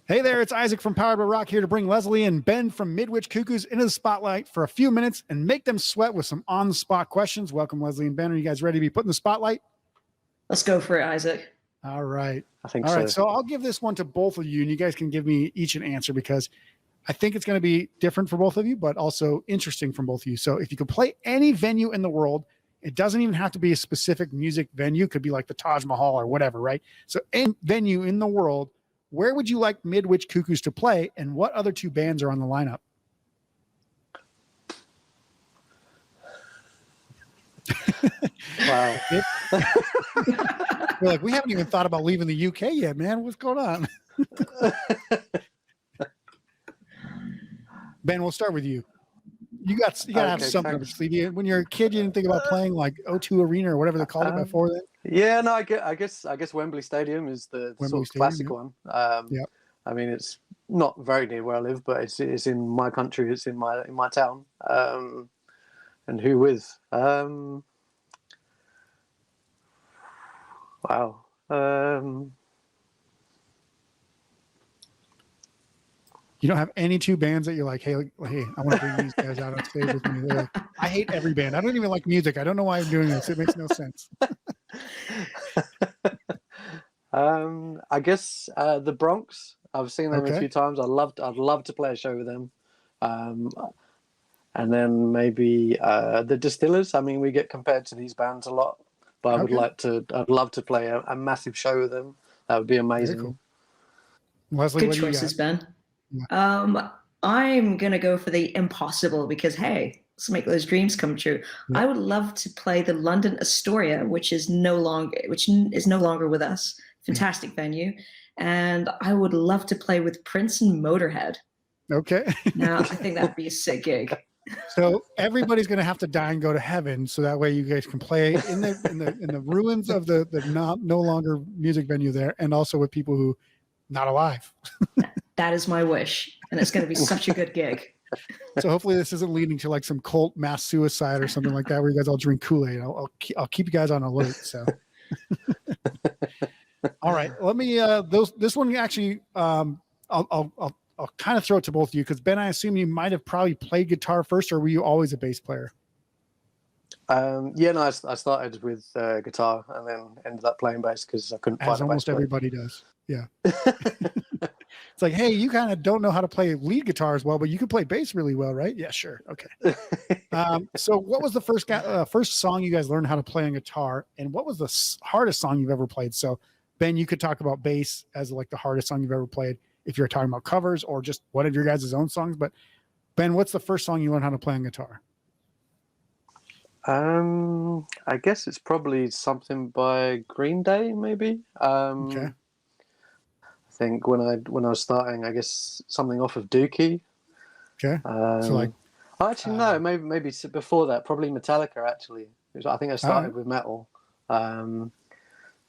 Hey there, it's Isaac from Powered by Rock here to bring Lesley and Ben from Midwich Cuckoos into the spotlight for a few minutes and make them sweat with some on-the-spot questions. Welcome, Lesley and Ben. Are you guys ready to be put in the spotlight? Let's go for it, Isaac. All right. I think All so. right, so I'll give this one to both of you, and you guys can give me each an answer because I think it's going to be different for both of you, but also interesting from both of you. So if you could play any venue in the world, it doesn't even have to be a specific music venue. It could be like the Taj Mahal or whatever, right? So any venue in the world, where would you like Midwich Cuckoos to play, and what other two bands are on the lineup? Wow. We're like, we haven't even thought about leaving the UK yet, man. What's going on? Ben, we'll start with you. You got to have something up your sleeve. When you're a kid, you didn't think about playing like O2 Arena or whatever they called it before then? Yeah, no, I guess Wembley Stadium is the sort of classic one. Yeah. I mean, it's not very near where I live, but it's in my country. It's in my town. And who with? Wow. You don't have any two bands that you're like, hey, I want to bring these guys out on stage with me. Like, I hate every band. I don't even like music. I don't know why I'm doing this. It makes no sense. I guess the Bronx. I've seen them a few times. I'd love to play a show with them. And then maybe the Distillers. I mean, we get compared to these bands a lot, but I'd love to play a massive show with them. That would be amazing. Cool. Lesley, good choices, Ben. Yeah. I'm gonna go for the impossible because hey, let's make those dreams come true. Yeah. I would love to play the London Astoria, which is no longer with us. Fantastic venue, and I would love to play with Prince and Motorhead. Okay. Now I think that'd be a sick gig. So everybody's going to have to die and go to heaven, so that way you guys can play in the ruins of the no longer music venue there, and also with people who not alive. That is my wish, and it's going to be such a good gig. So hopefully this isn't leading to like some cult mass suicide or something like that, where you guys all drink Kool-Aid. I'll keep you guys on alert. So, all right, let me. This one actually, I'll kind of throw it to both of you because Ben, I assume you might have probably played guitar first, or were you always a bass player? Yeah, no, I started with guitar and then ended up playing bass because I couldn't find a bass player. Almost everybody does. Yeah. It's like, hey, you kind of don't know how to play lead guitar as well, but you can play bass really well, right? Yeah, sure. Okay. So what was the first song you guys learned how to play on guitar, and what was the hardest song you've ever played? So Ben, you could talk about bass as like the hardest song you've ever played if you're talking about covers or just one of your guys' own songs. But Ben, what's the first song you learned how to play on guitar? I guess it's probably something by Green Day, maybe. Okay. I think when I was starting, I guess something off of Dookie. Okay. So like, actually, no, maybe before that, probably Metallica. Actually, I think I started with metal.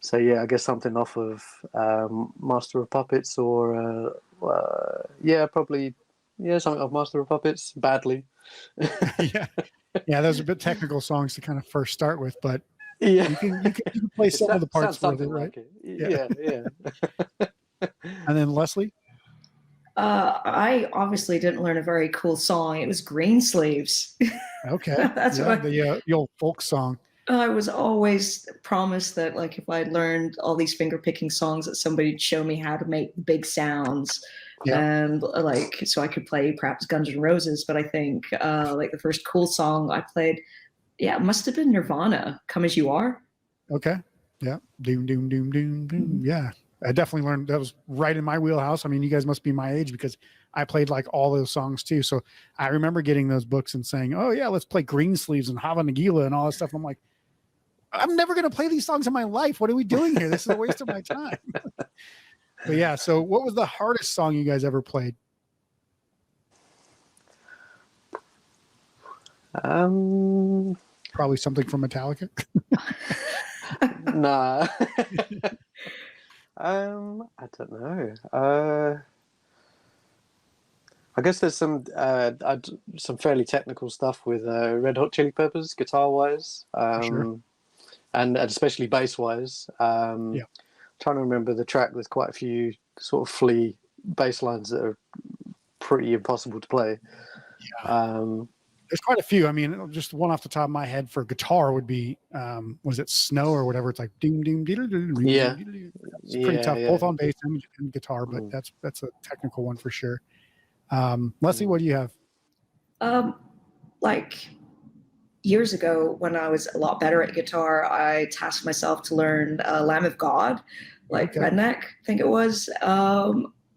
So yeah, I guess something off of Master of Puppets, or probably something off Master of Puppets. Badly. Yeah, those are a bit technical songs to kind of first start with, but yeah, you can play some of the parts with it, right? Like yeah. And then Lesley? I obviously didn't learn a very cool song. It was Greensleeves. Okay. That's the old folk song. I was always promised that, like, if I'd learned all these finger picking songs, that somebody'd show me how to make big sounds, and like, so I could play perhaps Guns N' Roses. But I think like the first cool song I played, it must have been Nirvana, "Come As You Are." Okay. Yeah. Doom, doom, doom, doom, doom. Yeah. I definitely learned that was right in my wheelhouse. I mean, you guys must be my age because I played like all those songs too. So I remember getting those books and saying, oh yeah, let's play Greensleeves and Hava Nagila and all that stuff. I'm like, I'm never going to play these songs in my life. What are we doing here? This is a waste of my time. But yeah. So what was the hardest song you guys ever played? Probably something from Metallica. Nah. I don't know. I guess there's some fairly technical stuff with Red Hot Chili Peppers, guitar-wise, Sure. and especially bass-wise. Trying to remember the track. There's quite a few sort of flea bass lines that are pretty impossible to play. There's quite a few. I mean, just one off the top of my head for guitar would be, was it Snow or whatever? It's like ding ding ding ding. Yeah, it's pretty tough, both on bass and guitar, but that's a technical one for sure. Lesley, what do you have? Like years ago, when I was a lot better at guitar, I tasked myself to learn Lamb of God, like Redneck, I think it was. I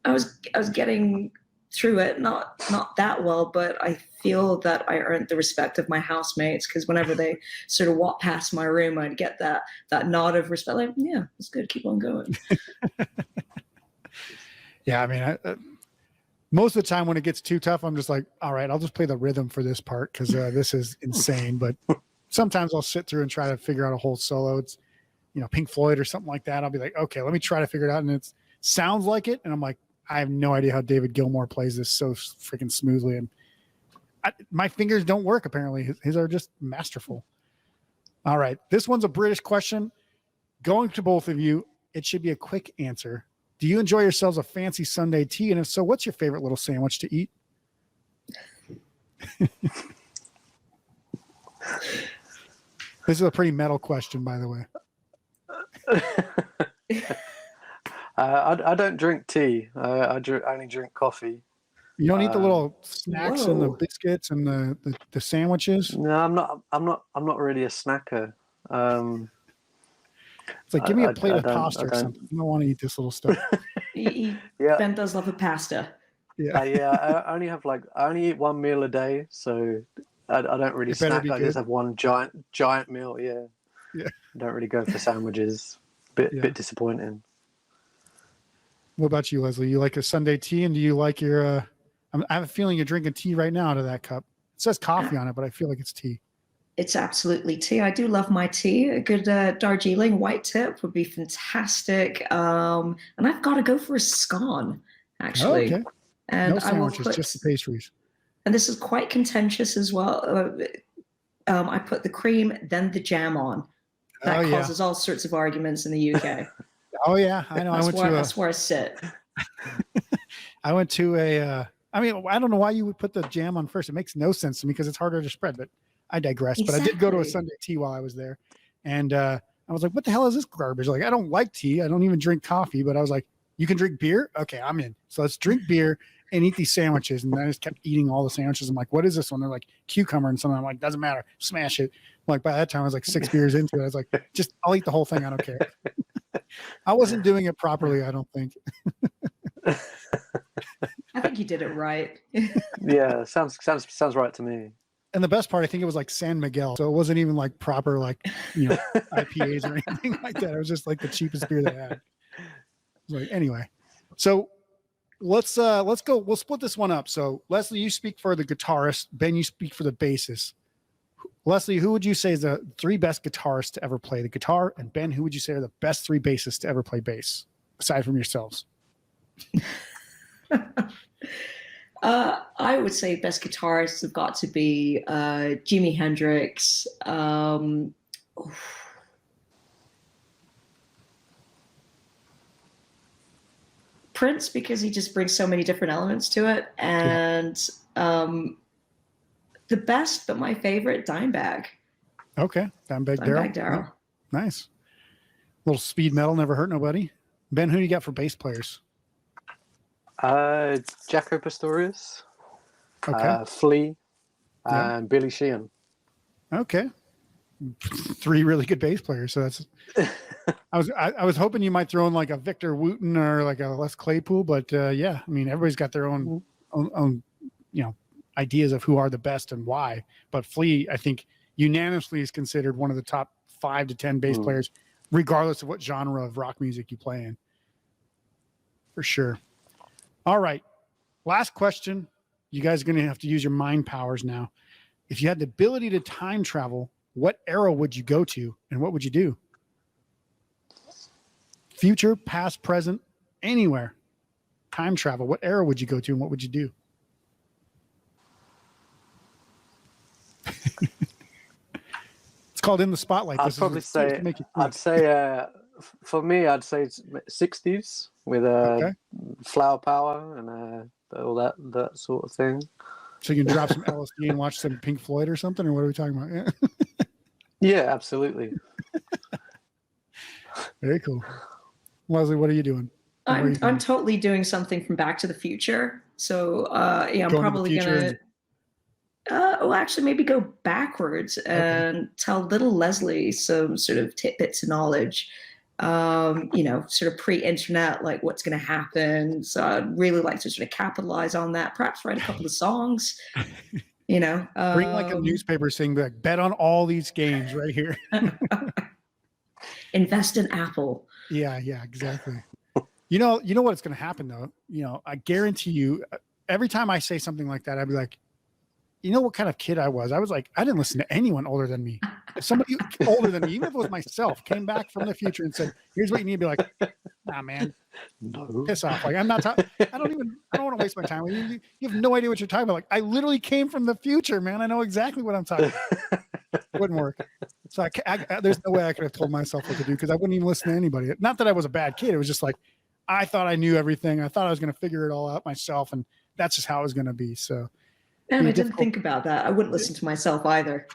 was getting through it, not that well, but I feel that I earned the respect of my housemates, because whenever they sort of walk past my room, I'd get that nod of respect, like, yeah, it's good, keep on going. Yeah, I mean, most of the time when it gets too tough, I'm just like, all right, I'll just play the rhythm for this part because this is insane. But sometimes I'll sit through and try to figure out a whole solo. It's, Pink Floyd or something like that. I'll be like, okay, let me try to figure it out. And it sounds like it. And I'm like, I have no idea how David Gilmour plays this so freaking smoothly. And my fingers don't work, apparently. His are just masterful. All right. This one's a British question. Going to both of you, it should be a quick answer. Do you enjoy yourselves a fancy Sunday tea? And if so, what's your favorite little sandwich to eat? This is a pretty metal question, by the way. I don't drink tea. I only drink coffee. You don't eat the little snacks and the biscuits and the sandwiches? No, I'm not really a snacker. It's like, give me a plate of pasta or something. I don't want to eat this little stuff. Ben does love a pasta. I only eat one meal a day, so I don't really snack. I just have one giant meal. Yeah. I don't really go for sandwiches. Bit disappointing. What about you, Lesley? You like a Sunday tea, and do you like your? I have a feeling you're drinking tea right now out of that cup. It says coffee on it, but I feel like it's tea. It's absolutely tea. I do love my tea. A good Darjeeling white tip would be fantastic. And I've got to go for a scone, actually. Okay. And no sandwiches, just the pastries. And this is quite contentious as well. I put the cream, then the jam on. That causes all sorts of arguments in the UK. Oh yeah, I know. That's where I sit. I went to I don't know why you would put the jam on first. It makes no sense to me because it's harder to spread, but I digress. Exactly. But I did go to a Sunday tea while I was there. And I was like, what the hell is this garbage? Like, I don't like tea. I don't even drink coffee. But I was like, you can drink beer? Okay, I'm in. So let's drink beer and eat these sandwiches. And then I just kept eating all the sandwiches. I'm like, what is this one? They're like cucumber and something. I'm like, doesn't matter. Smash it. Like, by that time, I was like 6 beers into it. I was like, I'll eat the whole thing. I don't care. I wasn't doing it properly, I don't think. I think you did it right. Yeah, sounds right to me. And the best part, I think it was like San Miguel. So it wasn't even like proper, IPAs or anything like that. It was just like the cheapest beer they had. Like, anyway. So let's go. We'll split this one up. So Lesley, you speak for the guitarist. Ben, you speak for the bassist. Lesley, who would you say is the 3 best guitarists to ever play the guitar? And Ben, who would you say are the best 3 bassists to ever play bass, aside from yourselves? I would say best guitarists have got to be Jimi Hendrix. Prince, because he just brings so many different elements to it. And the best, but my favorite, Dimebag. Okay. Dimebag Darrell. Nice. A little speed metal, never hurt nobody. Ben, who do you got for bass players? Jaco Pastorius, Flea, and Billy Sheehan. Okay. 3 really good bass players. So that's I was hoping you might throw in like a Victor Wooten or like a Les Claypool, but everybody's got their own ideas of who are the best and why. But Flea, I think, unanimously is considered one of the top 5 to 10 bass players, regardless of what genre of rock music you play in. For sure. All right. Last question. You guys are going to have to use your mind powers now. If you had the ability to time travel, what era would you go to and what would you do? Future, past, present, anywhere. Time travel. What era would you go to and what would you do? It's called In the Spotlight. I'd say For me, I'd say it's 60s with flower power and all that sort of thing. So you can drop some LSD and watch some Pink Floyd or something, or what are we talking about? Yeah, yeah, absolutely. Very cool. Leslie, what are you doing? I'm totally doing something from Back to the Future. So yeah, I'm probably gonna. Well, actually, maybe go backwards and tell little Leslie some sort of tidbits of knowledge. Sort of pre-internet, like what's going to happen. So I'd really like to sort of capitalize on that. Perhaps write a couple of songs. Bring like a newspaper saying like, bet on all these games right here. Invest in Apple. Yeah, exactly. You know what's going to happen though. I guarantee you, every time I say something like that, I'd be like, you know what kind of kid I was? I was like, I didn't listen to anyone older than me. If somebody older than me, even if it was myself, came back from the future and said, here's what you need to be like, nah, man, no. Piss off. Like, I'm not talking, I don't want to waste my time. You have no idea what you're talking about. Like, I literally came from the future, man. I know exactly what I'm talking about. It wouldn't work. So there's no way I could have told myself what to do because I wouldn't even listen to anybody. Not that I was a bad kid. It was just like, I thought I knew everything. I thought I was going to figure it all out myself. And that's just how it was going to be. So. And I didn't think about that. I wouldn't listen to myself either.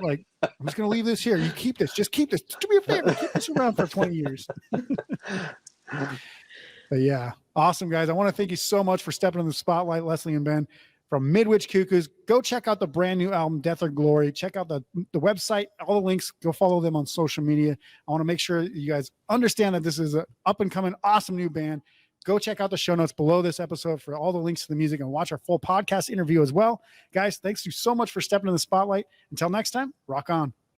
Like, I'm just going to leave this here. You keep this. Just keep this. Do me a favor. Keep this around for 20 years. But yeah, awesome, guys. I want to thank you so much for stepping in the spotlight, Lesley and Ben from Midwich Cuckoos. Go check out the brand new album, Death or Glory. Check out the website, all the links. Go follow them on social media. I want to make sure that you guys understand that this is an up-and-coming, awesome new band. Go check out the show notes below this episode for all the links to the music and watch our full podcast interview as well. Guys, thanks you so much for stepping in the spotlight. Until next time, rock on.